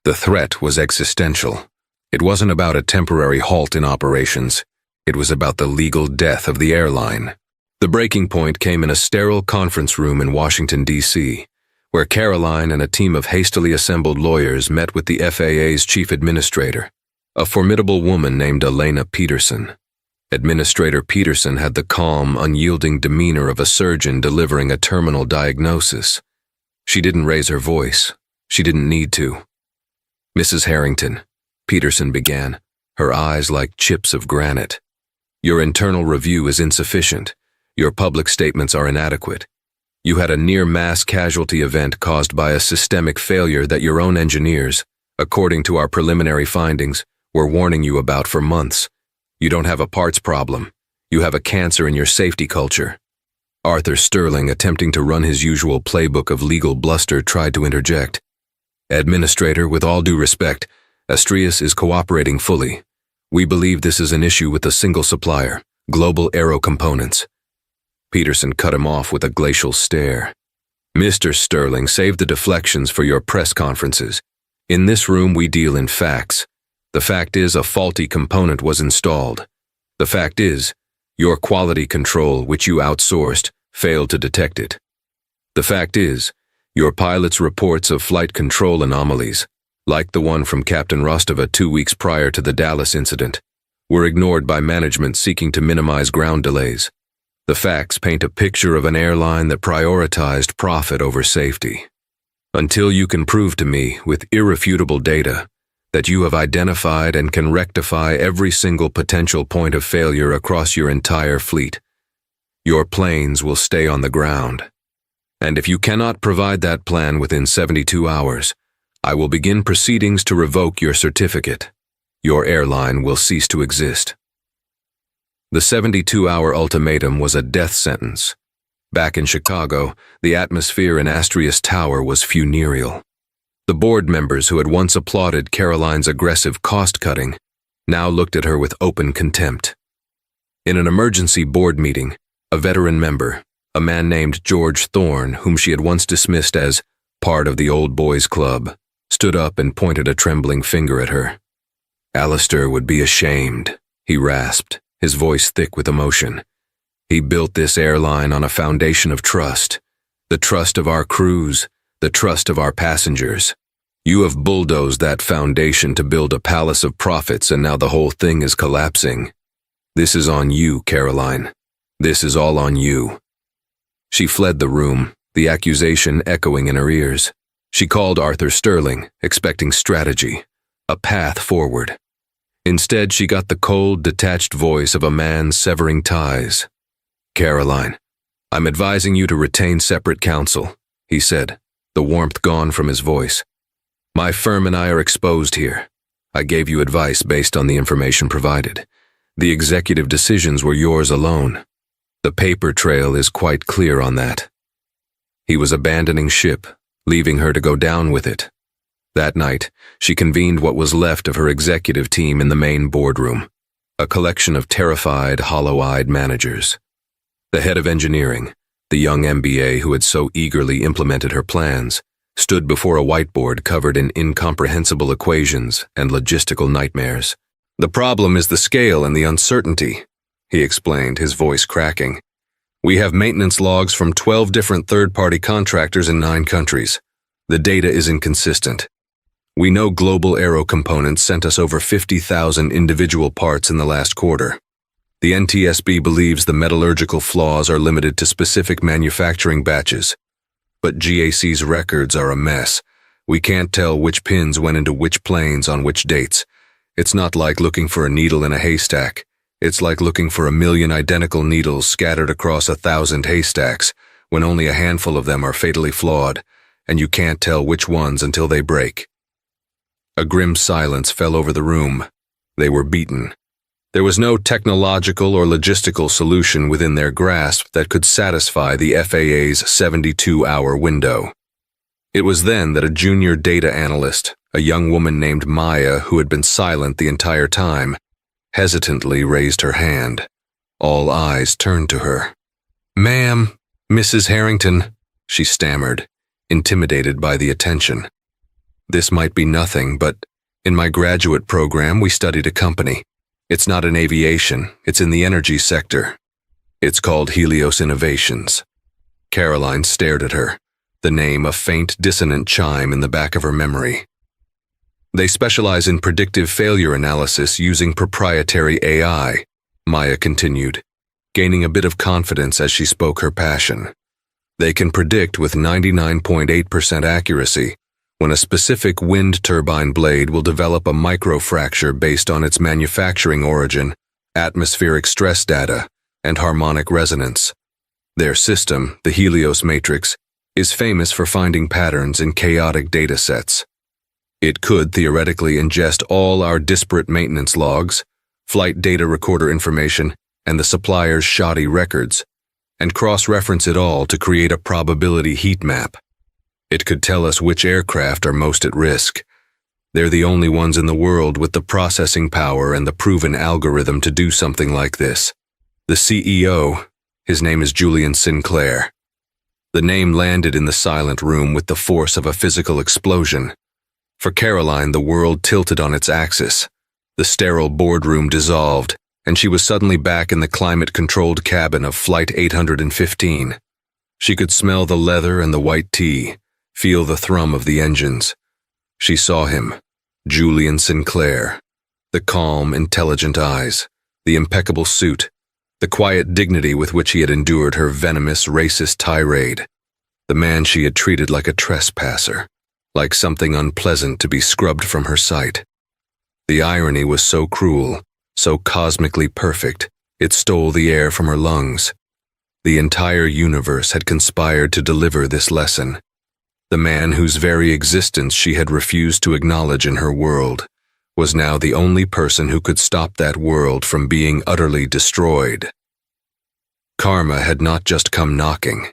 A: The threat was existential. It wasn't about a temporary halt in operations. It was about the legal death of the airline. The breaking point came in a sterile conference room in Washington, D.C., where Caroline and a team of hastily assembled lawyers met with the FAA's chief administrator, a formidable woman named Elena Peterson. Administrator Peterson had the calm, unyielding demeanor of a surgeon delivering a terminal diagnosis. She didn't raise her voice. She didn't need to. "Mrs. Harrington," Peterson began, her eyes like chips of granite. "Your internal review is insufficient. Your public statements are inadequate. You had a near-mass casualty event caused by a systemic failure that your own engineers, according to our preliminary findings, were warning you about for months. You don't have a parts problem. You have a cancer in your safety culture." Arthur Sterling, attempting to run his usual playbook of legal bluster, tried to interject. "Administrator, with all due respect, Astreas is cooperating fully. We believe this is an issue with a single supplier, Global Aero Components." Peterson cut him off with a glacial stare. "Mr. Sterling, save the deflections for your press conferences. In this room we deal in facts. The fact is a faulty component was installed. The fact is, your quality control, which you outsourced, failed to detect it. The fact is, your pilot's reports of flight control anomalies, like the one from Captain Rostova 2 weeks prior to the Dallas incident, were ignored by management seeking to minimize ground delays. The facts paint a picture of an airline that prioritized profit over safety. Until you can prove to me, with irrefutable data, that you have identified and can rectify every single potential point of failure across your entire fleet, your planes will stay on the ground. And if you cannot provide that plan within 72 hours, I will begin proceedings to revoke your certificate. Your airline will cease to exist." The 72-hour ultimatum was a death sentence. Back in Chicago, the atmosphere in Astreas Tower was funereal. The board members who had once applauded Caroline's aggressive cost-cutting now looked at her with open contempt. In an emergency board meeting, a veteran member, a man named George Thorne, whom she had once dismissed as part of the old boys club, stood up and pointed a trembling finger at her. "Alistair would be ashamed," he rasped, his voice thick with emotion. "He built this airline on a foundation of trust, the trust of our crews, the trust of our passengers. You have bulldozed that foundation to build a palace of profits, and now the whole thing is collapsing. This is on you, Caroline. This is all on you." She fled the room, the accusation echoing in her ears. She called Arthur Sterling, expecting strategy, a path forward. Instead, she got the cold, detached voice of a man severing ties. "Caroline, I'm advising you to retain separate counsel," he said, the warmth gone from his voice. "My firm and I are exposed here. I gave you advice based on the information provided. The executive decisions were yours alone. The paper trail is quite clear on that." He was abandoning ship, leaving her to go down with it. That night, she convened what was left of her executive team in the main boardroom, a collection of terrified, hollow-eyed managers. The head of engineering, the young MBA who had so eagerly implemented her plans, stood before a whiteboard covered in incomprehensible equations and logistical nightmares. "The problem is the scale and the uncertainty," he explained, his voice cracking. "We have maintenance logs from 12 different third-party contractors in 9 countries. The data is inconsistent. We know Global Aero Components sent us over 50,000 individual parts in the last quarter. The NTSB believes the metallurgical flaws are limited to specific manufacturing batches. But GAC's records are a mess. We can't tell which pins went into which planes on which dates. It's not like looking for a needle in a haystack. It's like looking for a million identical needles scattered across 1,000 haystacks, when only a handful of them are fatally flawed, and you can't tell which ones until they break." A grim silence fell over the room. They were beaten. There was no technological or logistical solution within their grasp that could satisfy the FAA's 72-hour window. It was then that a junior data analyst, a young woman named Maya who had been silent the entire time, hesitantly raised her hand. All eyes turned to her. "Ma'am, Mrs. Harrington," she stammered, intimidated by the attention. "This might be nothing, but in my graduate program we studied a company. It's not in aviation, it's in the energy sector. It's called Helios Innovations." Caroline stared at her, the name a faint, dissonant chime in the back of her memory. "They specialize in predictive failure analysis using proprietary AI," Maya continued, gaining a bit of confidence as she spoke her passion. "They can predict with 99.8% accuracy when a specific wind turbine blade will develop a microfracture based on its manufacturing origin, atmospheric stress data, and harmonic resonance. Their system, the Helios matrix, is famous for finding patterns in chaotic data sets. It could theoretically ingest all our disparate maintenance logs, flight data recorder information, and the supplier's shoddy records, and cross-reference it all to create a probability heat map. It could tell us which aircraft are most at risk. They're the only ones in the world with the processing power and the proven algorithm to do something like this. The CEO, his name is Julian Sinclair." The name landed in the silent room with the force of a physical explosion. For Caroline, the world tilted on its axis. The sterile boardroom dissolved, and she was suddenly back in the climate-controlled cabin of Flight 815. She could smell the leather and the white tea, feel the thrum of the engines. She saw him, Julian Sinclair, the calm, intelligent eyes, the impeccable suit, the quiet dignity with which he had endured her venomous, racist tirade, the man she had treated like a trespasser, like something unpleasant to be scrubbed from her sight. The irony was so cruel, so cosmically perfect, it stole the air from her lungs. The entire universe had conspired to deliver this lesson. The man whose very existence she had refused to acknowledge in her world was now the only person who could stop that world from being utterly destroyed. Karma had not just come knocking.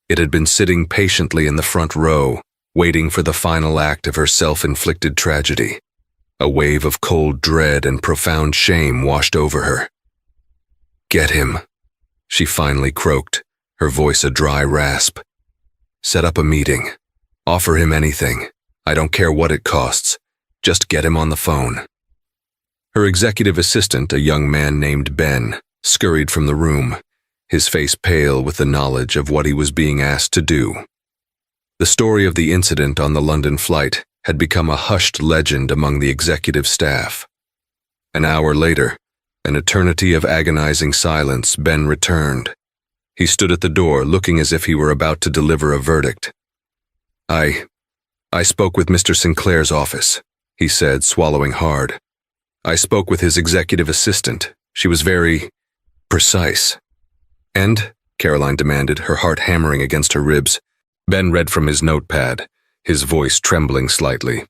A: It had been sitting patiently in the front row, waiting for the final act of her self-inflicted tragedy. A wave of cold dread and profound shame washed over her. "Get him," she finally croaked, her voice a dry rasp. "Set up a meeting. Offer him anything. I don't care what it costs. Just get him on the phone." Her executive assistant, a young man named Ben, scurried from the room, his face pale with the knowledge of what he was being asked to do. The story of the incident on the London flight had become a hushed legend among the executive staff. An hour later, an eternity of agonizing silence, Ben returned. He stood at the door, looking as if he were about to deliver a verdict. I spoke with Mr. Sinclair's office," he said, swallowing hard. "I spoke with his executive assistant. She was very precise." "And?" Caroline demanded, her heart hammering against her ribs. Ben read from his notepad, his voice trembling slightly.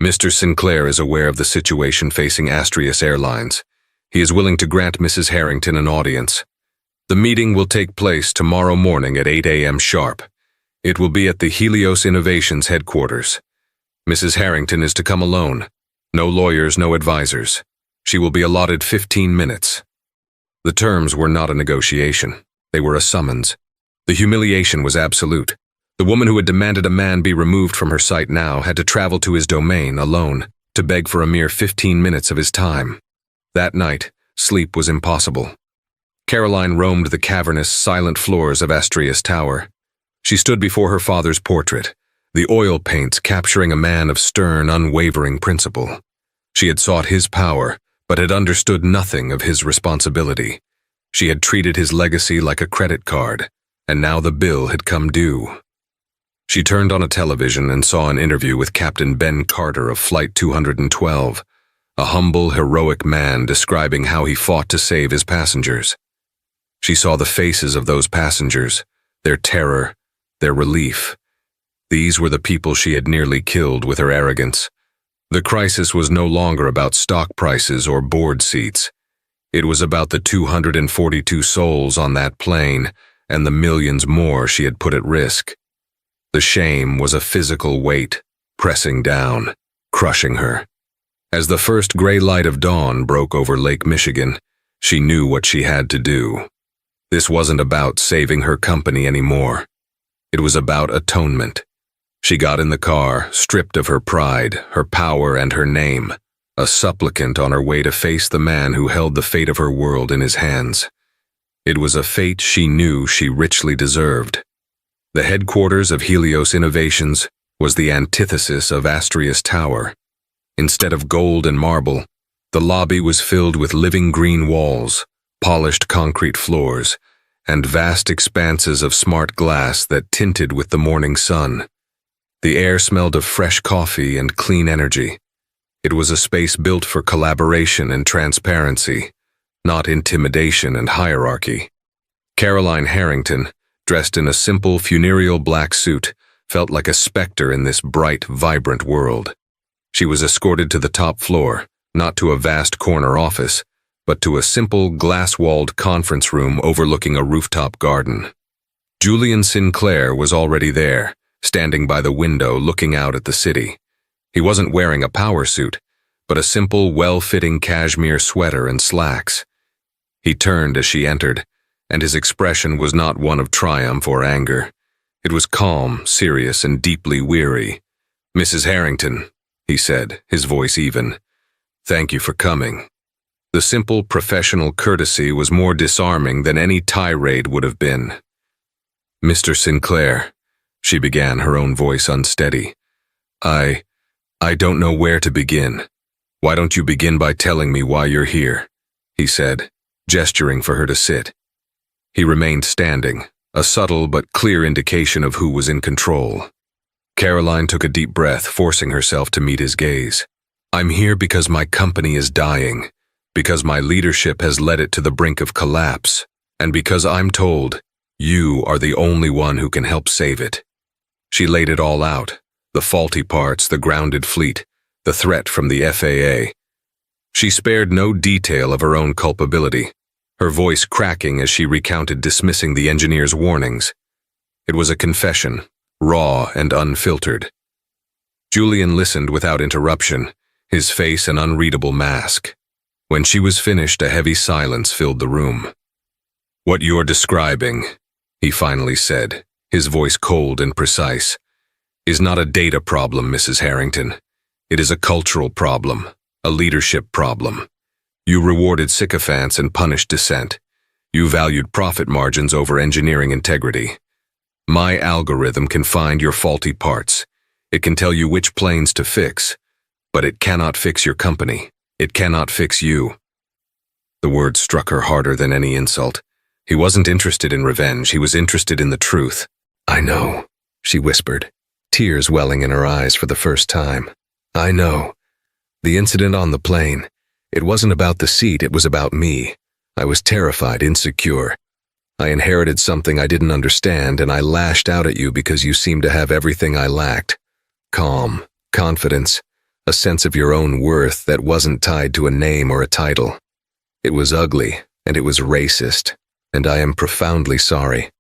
A: "Mr. Sinclair is aware of the situation facing Astrius Airlines. He is willing to grant Mrs. Harrington an audience. The meeting will take place tomorrow morning at 8 a.m. sharp. It will be at the Helios Innovations headquarters. Mrs. Harrington is to come alone. No lawyers, no advisors. She will be allotted 15 minutes. The terms were not a negotiation. They were a summons. The humiliation was absolute. The woman who had demanded a man be removed from her sight now had to travel to his domain alone to beg for a mere 15 minutes of his time. That night, sleep was impossible. Caroline roamed the cavernous, silent floors of Astrius Tower. She stood before her father's portrait, the oil paints capturing a man of stern, unwavering principle. She had sought his power, but had understood nothing of his responsibility. She had treated his legacy like a credit card, and now the bill had come due. She turned on a television and saw an interview with Captain Ben Carter of Flight 212, a humble, heroic man describing how he fought to save his passengers. She saw the faces of those passengers, their terror, their relief. These were the people she had nearly killed with her arrogance. The crisis was no longer about stock prices or board seats. It was about the 242 souls on that plane and the millions more she had put at risk. The shame was a physical weight, pressing down, crushing her. As the first gray light of dawn broke over Lake Michigan, she knew what she had to do. This wasn't about saving her company anymore. It was about atonement. She got in the car, stripped of her pride, her power, and her name, a supplicant on her way to face the man who held the fate of her world in his hands. It was a fate she knew she richly deserved. The headquarters of Helios Innovations was the antithesis of Astrius Tower. Instead of gold and marble, the lobby was filled with living green walls, polished concrete floors, and vast expanses of smart glass that tinted with the morning sun. The air smelled of fresh coffee and clean energy. It was a space built for collaboration and transparency, not intimidation and hierarchy. Caroline Harrington, dressed in a simple funereal black suit, felt like a specter in this bright, vibrant world. She was escorted to the top floor, not to a vast corner office, but to a simple, glass-walled conference room overlooking a rooftop garden. Julian Sinclair was already there, standing by the window looking out at the city. He wasn't wearing a power suit, but a simple, well-fitting cashmere sweater and slacks. He turned as she entered, and his expression was not one of triumph or anger. It was calm, serious, and deeply weary. "Mrs. Harrington," he said, his voice even, "thank you for coming." The simple professional courtesy was more disarming than any tirade would have been. "Mr. Sinclair," she began, her own voice unsteady. I don't know where to begin. Why don't you begin by telling me why you're here?" he said, gesturing for her to sit. He remained standing, a subtle but clear indication of who was in control. Caroline took a deep breath, forcing herself to meet his gaze. "I'm here because my company is dying, because my leadership has led it to the brink of collapse, and because I'm told you are the only one who can help save it." She laid it all out, the faulty parts, the grounded fleet, the threat from the FAA. She spared no detail of her own culpability, her voice cracking as she recounted dismissing the engineer's warnings. It was a confession, raw and unfiltered. Julian listened without interruption, his face an unreadable mask. When she was finished, a heavy silence filled the room. "What you're describing," he finally said, his voice cold and precise, "is not a data problem, Mrs. Harrington. It is a cultural problem, a leadership problem. You rewarded sycophants and punished dissent. You valued profit margins over engineering integrity. My algorithm can find your faulty parts. It can tell you which planes to fix, but it cannot fix your company. It cannot fix you." The words struck her harder than any insult. He wasn't interested in revenge, he was interested in the truth. "I know," she whispered, tears welling in her eyes for the first time. "I know. The incident on the plane, it wasn't about the seat, it was about me. I was terrified, insecure. I inherited something I didn't understand, and I lashed out at you because you seemed to have everything I lacked. Calm, confidence, a sense of your own worth that wasn't tied to a name or a title. It was ugly, and it was racist, and I am profoundly sorry.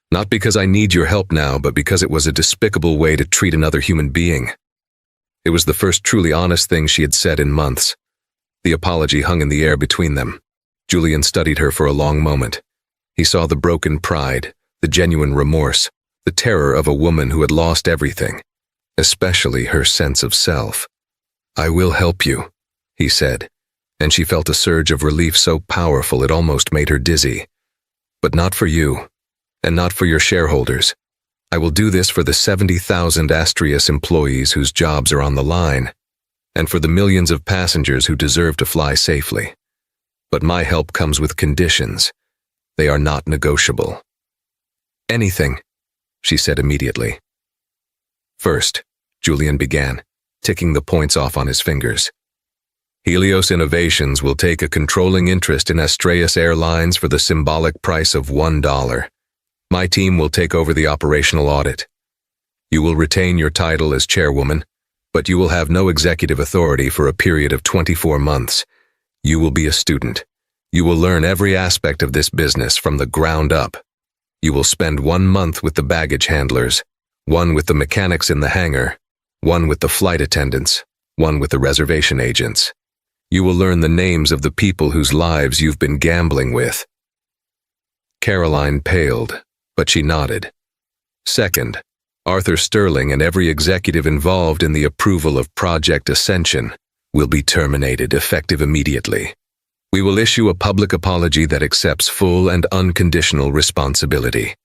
A: Not because I need your help now, but because it was a despicable way to treat another human being." It was the first truly honest thing she had said in months. The apology hung in the air between them. Julian studied her for a long moment. He saw the broken pride, the genuine remorse, the terror of a woman who had lost everything, especially her sense of self. "I will help you," he said, and she felt a surge of relief so powerful it almost made her dizzy. "But not for you, and not for your shareholders. I will do this for the 70,000 Astrius employees whose jobs are on the line, and for the millions of passengers who deserve to fly safely. But my help comes with conditions. They are not negotiable." "Anything," she said immediately. "First," Julian began, ticking the points off on his fingers. "Helios Innovations will take a controlling interest in Astraeus Airlines for the symbolic price of $1. My team will take over the operational audit. You will retain your title as chairwoman, but you will have no executive authority for a period of 24 months. You will be a student. You will learn every aspect of this business from the ground up. You will spend 1 month with the baggage handlers, 1 with the mechanics in the hangar, 1 with the flight attendants, 1 with the reservation agents. You will learn the names of the people whose lives you've been gambling with." Caroline paled, but she nodded. "Second, Arthur Sterling and every executive involved in the approval of Project Ascension will be terminated effective immediately. We will issue a public apology that accepts full and unconditional responsibility.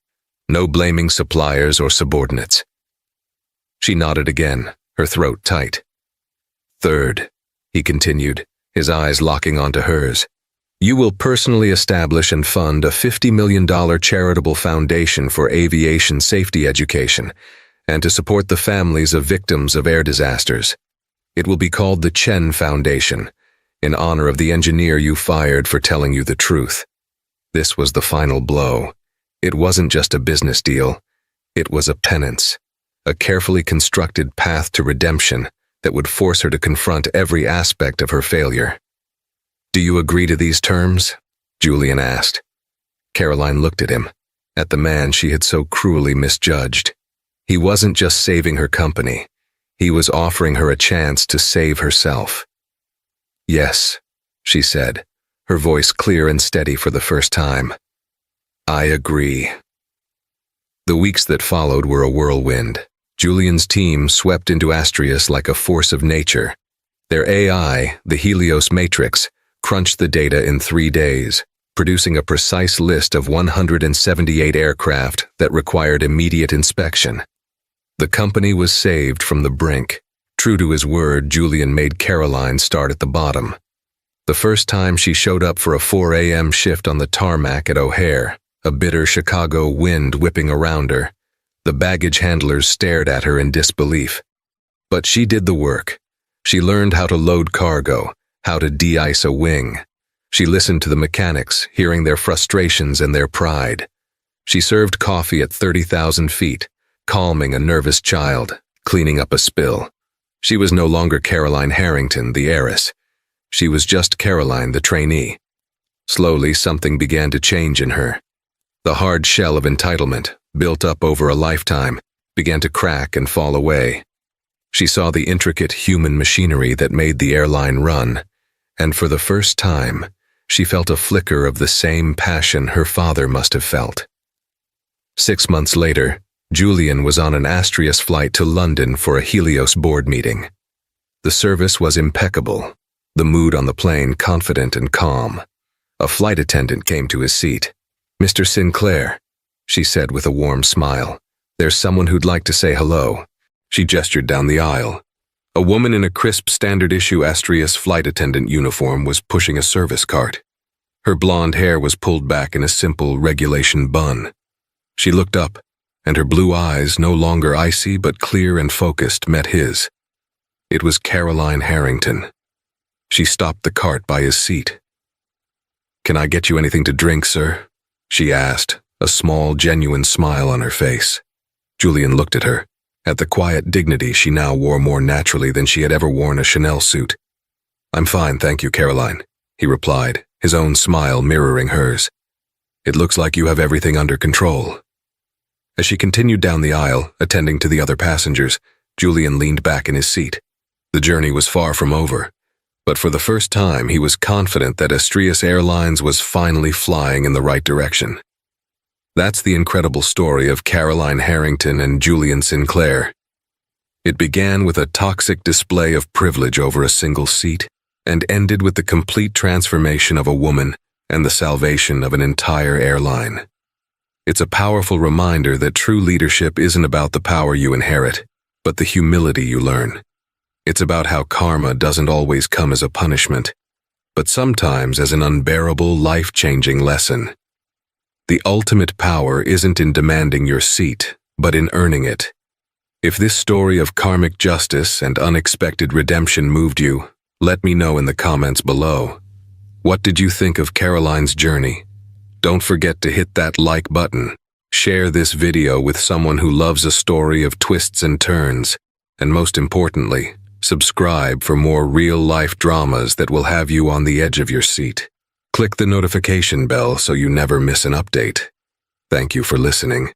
A: No blaming suppliers or subordinates." She nodded again, her throat tight. "Third," he continued, his eyes locking onto hers, "you will personally establish and fund a $50 million charitable foundation for aviation safety education and to support the families of victims of air disasters. It will be called the Chen Foundation, in honor of the engineer you fired for telling you the truth." This was the final blow. It wasn't just a business deal. It was a penance, a carefully constructed path to redemption that would force her to confront every aspect of her failure. "Do you agree to these terms?" Julian asked. Caroline looked at him, at the man she had so cruelly misjudged. He wasn't just saving her company. He was offering her a chance to save herself. "Yes," she said, her voice clear and steady for the first time. "I agree." The weeks that followed were a whirlwind. Julian's team swept into Astrius like a force of nature. Their AI, the Helios Matrix, crunched the data in 3 days, producing a precise list of 178 aircraft that required immediate inspection. The company was saved from the brink. True to his word, Julian made Caroline start at the bottom. The first time she showed up for a 4 a.m. shift on the tarmac at O'Hare, a bitter Chicago wind whipping around her, the baggage handlers stared at her in disbelief. But she did the work. She learned how to load cargo, how to de-ice a wing. She listened to the mechanics, hearing their frustrations and their pride. She served coffee at 30,000 feet, calming a nervous child, cleaning up a spill. She was no longer Caroline Harrington, the heiress. She was just Caroline, the trainee. Slowly, something began to change in her. The hard shell of entitlement, built up over a lifetime, began to crack and fall away. She saw the intricate human machinery that made the airline run, and for the first time, she felt a flicker of the same passion her father must have felt. 6 months later, Julian was on an Astrius flight to London for a Helios board meeting. The service was impeccable, the mood on the plane confident and calm. A flight attendant came to his seat. "Mr. Sinclair," she said with a warm smile, "there's someone who'd like to say hello." She gestured down the aisle. A woman in a crisp standard-issue Astrius flight attendant uniform was pushing a service cart. Her blonde hair was pulled back in a simple regulation bun. She looked up, and her blue eyes, no longer icy but clear and focused, met his. It was Caroline Harrington. She stopped the cart by his seat. "Can I get you anything to drink, sir?" she asked, a small, genuine smile on her face. Julian looked at her, at the quiet dignity she now wore more naturally than she had ever worn a Chanel suit. "I'm fine, thank you, Caroline," he replied, his own smile mirroring hers. "It looks like you have everything under control." As she continued down the aisle, attending to the other passengers, Julian leaned back in his seat. The journey was far from over, but for the first time he was confident that Astrius Airlines was finally flying in the right direction. That's the incredible story of Caroline Harrington and Julian Sinclair. It began with a toxic display of privilege over a single seat, and ended with the complete transformation of a woman and the salvation of an entire airline. It's a powerful reminder that true leadership isn't about the power you inherit, but the humility you learn. It's about how karma doesn't always come as a punishment, but sometimes as an unbearable, life-changing lesson. The ultimate power isn't in demanding your seat, but in earning it. If this story of karmic justice and unexpected redemption moved you, let me know in the comments below. What did you think of Caroline's journey? Don't forget to hit that like button, share this video with someone who loves a story of twists and turns, and most importantly, subscribe for more real-life dramas that will have you on the edge of your seat. Click the notification bell so you never miss an update. Thank you for listening.